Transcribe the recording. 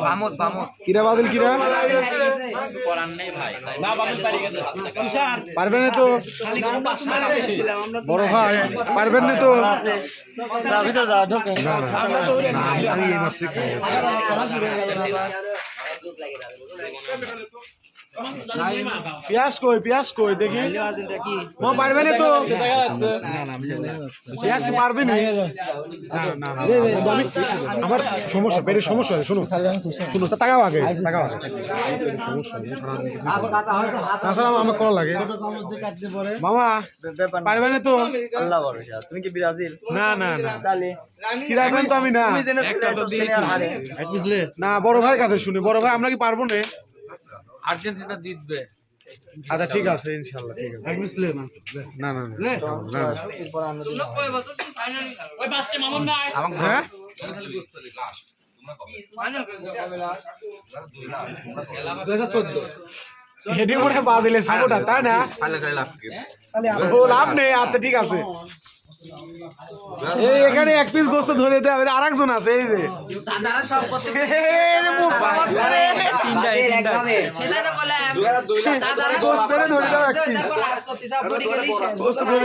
Vamos, vamos. কিরা বাদল কিরা পারবেন না তো বড় ভাই পারবেন না তো আমি এই মাত্র পিয়াস কই দেখি ও পারবে না তো পিয়াস পারবে না আমার সমস্যা পেটের সমস্যা আছে শোনো শোনো তাকাও আগে তাছাড়া আমার কল লাগে মামা পারবে না তো আল্লাহ ভরসা তুমি কি ব্রাজিল না না না তাহলে সিরাবেন তো আমি না না বড় ভাইয়ের কাছে শুনি বড় ভাই আমরা কি পারবো না আর্জেন্টিনা জিতবে আচ্ছা ঠিক আছে ইনশাআল্লাহ ঠিক আছে না না না ওই পাঁচটা মামুন না হ্যাঁ খালি বুঝতে দিই লাস্ট হেডি করে পা দিলে সাপোর্টার তাই না ও লাভ নেই আচ্ছা ঠিক আছে এই এখানে এক পিস গোস্ত ধরে দেয় আরেকজন আছে এই যে দাদারা সব কত গোস্ত ধরে দাও এক পিস